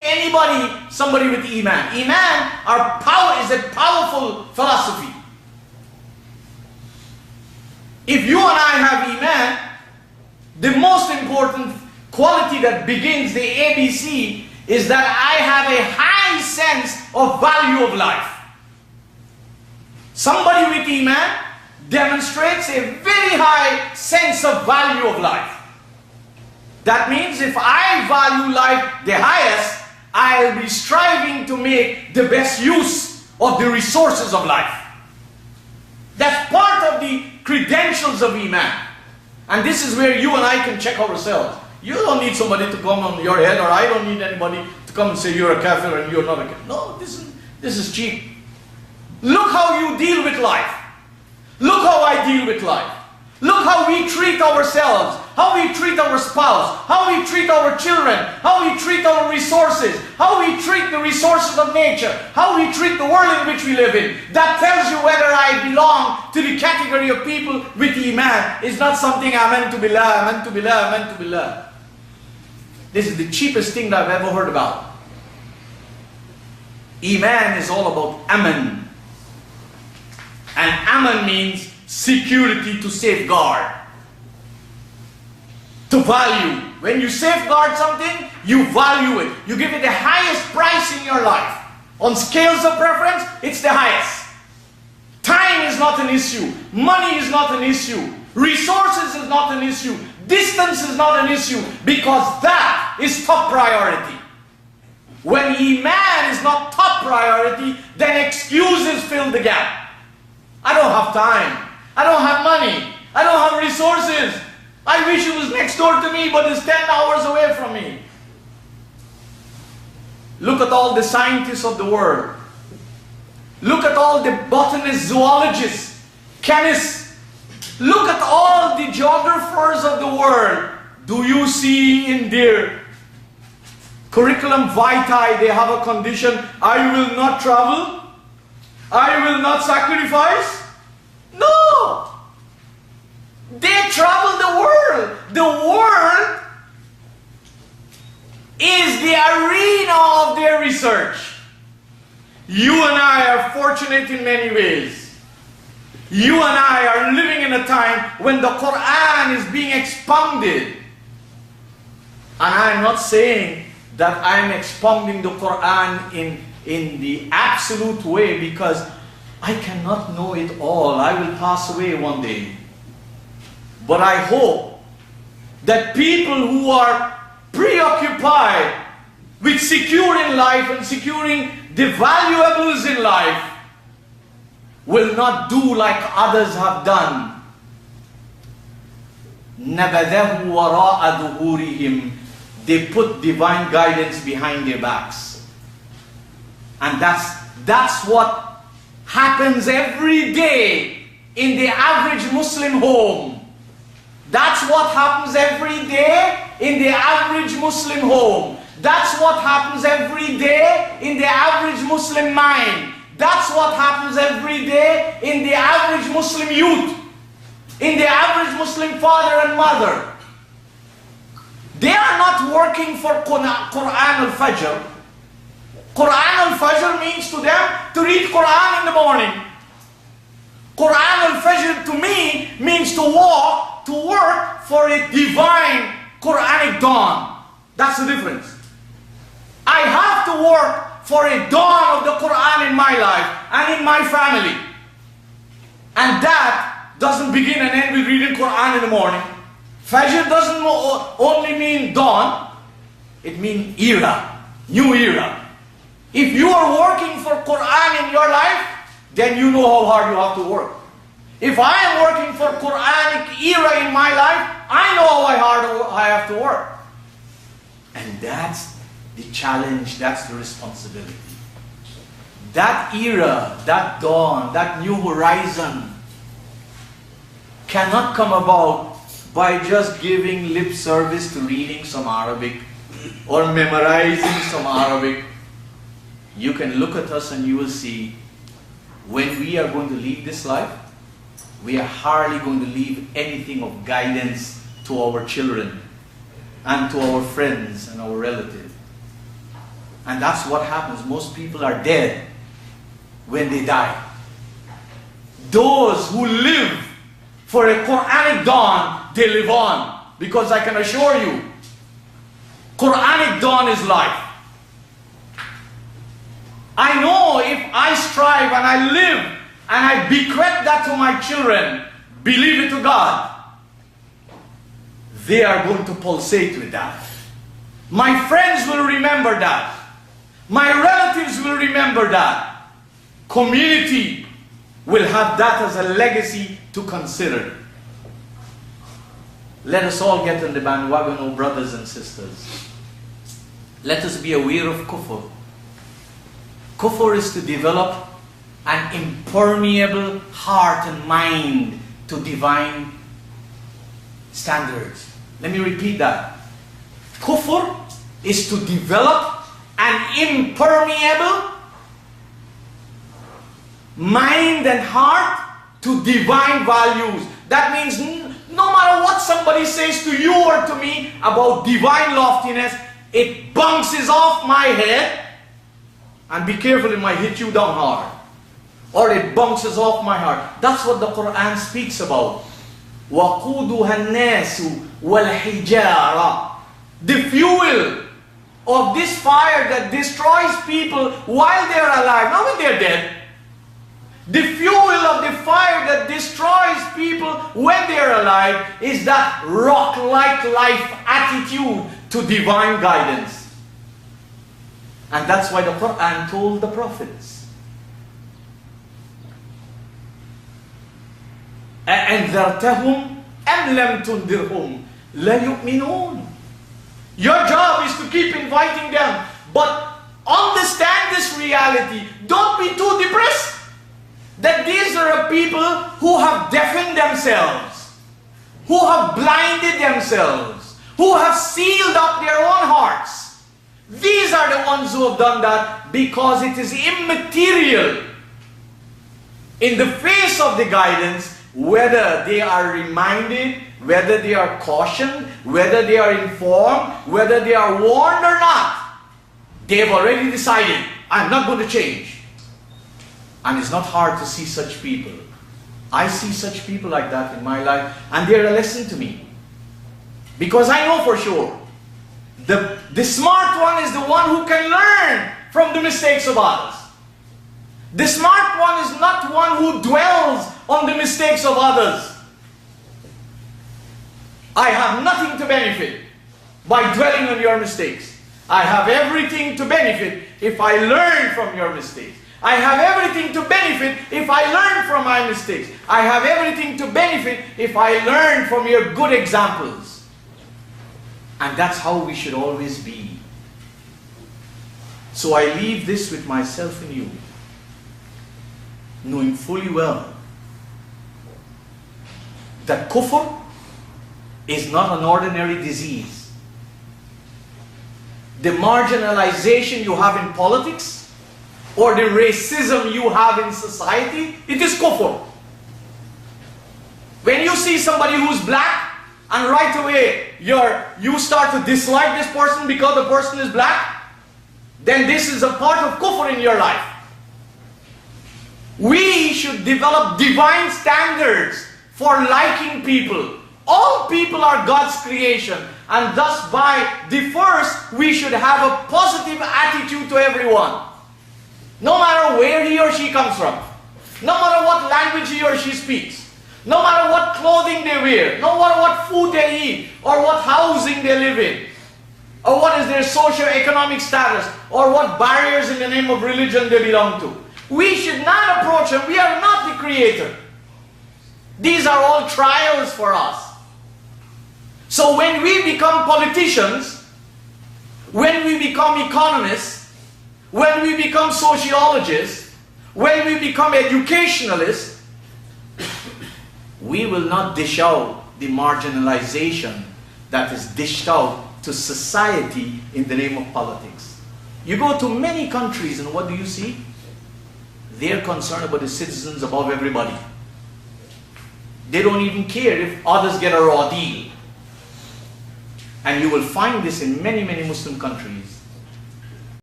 anybody, somebody with Iman. Iman is a powerful philosophy. If you and I have Iman, the most important quality that begins the ABC is that I have a high sense of value of life. Somebody with Iman demonstrates a very high sense of value of life. That means if I value life the highest, I'll be striving to make the best use of the resources of life. That's part of the credentials of Iman. And this is where you and I can check ourselves. You don't need somebody to come on your head, or I don't need anybody to come and say you're a kafir and you're not a kafir. No, this is cheap. Look how you deal with life. Look how I deal with life. Look how we treat ourselves, how we treat our spouse, how we treat our children, how we treat our resources, how we treat the resources of nature, how we treat the world in which we live in. That tells you whether I belong to the category of people with Iman. It's not something amen to billah, amen to billah, amen to billah. This is the cheapest thing that I've ever heard about. Iman is all about aman. And aman means security, to safeguard, to value. When you safeguard something, you value it. You give it the highest price in your life. On scales of preference, it's the highest. Time is not an issue. Money is not an issue. Resources is not an issue. Distance is not an issue, because that is top priority. When Iman is not top priority, then excuses fill the gap. I don't have time. I don't have money. I don't have resources. I wish it was next door to me, but it's 10 hours away from me. Look at all the scientists of the world. Look at all the botanists, zoologists, chemists. Look at all the geographers of the world. Do you see in their curriculum vitae they have a condition, I will not travel? I will not sacrifice? No! They travel the world. The world is the arena of their research. You and I are fortunate in many ways. You and I are living in a time when the Qur'an is being expounded. And I'm not saying that I'm expounding the Qur'an in the absolute way, because I cannot know it all. I will pass away one day. But I hope that people who are preoccupied with securing life and securing the valuables in life will not do like others have done. نَبَذَهُ وَرَاءَ ظُهُورِهِمْ. They put divine guidance behind their backs. And that's what happens every day in the average Muslim home. That's what happens every day in the average Muslim home. That's what happens every day in the average Muslim mind. That's what happens every day in the average Muslim youth, in the average Muslim father and mother. They are not working for Qur'an al-Fajr. Qur'an al-Fajr means to them to read Qur'an in the morning. Qur'an al-Fajr to me means to work for a divine Qur'anic dawn. That's the difference. I have to work for a dawn of the Qur'an in my life and in my family. And that doesn't begin and end with reading Qur'an in the morning. Fajr doesn't only mean dawn, it means era, new era. If you are working for Qur'an in your life, then you know how hard you have to work. If I am working for Qur'anic era in my life, I know how hard I have to work. And that's the challenge, that's the responsibility. That era, that dawn, that new horizon cannot come about by just giving lip service to reading some Arabic or memorizing some Arabic. You can look at us and you will see when we are going to leave this life, we are hardly going to leave anything of guidance to our children and to our friends and our relatives. And that's what happens. Most people are dead when they die. Those who live for a Qur'anic dawn, they live on. Because I can assure you, Qur'anic dawn is life. I know if I strive and I live and I bequeath that to my children, believe it to God, they are going to pulsate with that. My friends will remember that. My relatives will remember that. Community will have that as a legacy to consider. Let us all get on the bandwagon, oh brothers and sisters. Let us be aware of kufr. Kufr is to develop an impermeable heart and mind to divine standards. Let me repeat that. Kufr is to develop an impermeable mind and heart to divine values. That means no matter what somebody says to you or to me about divine loftiness, it bounces off my head. And be careful, it might hit you down hard. Or it bounces off my heart. That's what the Qur'an speaks about. وَقُودُهَا النَّاسُ وَالْحِجَارَةُ. The fuel of this fire that destroys people while they are alive, not when they are dead. The fuel of the fire that destroys people when they are alive is that rock-like life attitude to divine guidance. And that's why the Qur'an told the prophets, أَأَنذَرْتَهُمْ أَمْ لَمْ تُنذِرْهُمْ لَا يُؤْمِنُونَ. Your job is to keep inviting them, but understand this reality. Don't be too depressed that these are people who have deafened themselves, who have blinded themselves, who have sealed up their own hearts. These are the ones who have done that because it is immaterial in the face of the guidance whether they are reminded, whether they are cautioned, whether they are informed, whether they are warned or not. They have already decided, I'm not going to change. And it's not hard to see such people. I see such people like that in my life, and they're a lesson to me. Because I know for sure, the smart one is the one who can learn from the mistakes of others. The smart one is not one who dwells on the mistakes of others. I have nothing to benefit by dwelling on your mistakes. I have everything to benefit if I learn from your mistakes. I have everything to benefit if I learn from my mistakes. I have everything to benefit if I learn from your good examples. And that's how we should always be. So I leave this with myself and you, knowing fully well that kufr is not an ordinary disease. The marginalization you have in politics or the racism you have in society, it is kufr. When you see somebody who's black and right away you start to dislike this person because the person is black, then this is a part of kufr in your life. We should develop divine standards for liking people. All people are God's creation, and thus by the first we should have a positive attitude to everyone. No matter where he or she comes from, no matter what language he or she speaks, no matter what clothing they wear, no matter what food they eat, or what housing they live in, or what is their socio-economic status, or what barriers in the name of religion they belong to. We should not approach them. We are not the creator. These are all trials for us. So when we become politicians, when we become economists, when we become sociologists, when we become educationalists, we will not dish out the marginalization that is dished out to society in the name of politics. You go to many countries and what do you see? They're concerned about the citizens above everybody. They don't even care if others get a raw deal. And you will find this in many, many Muslim countries.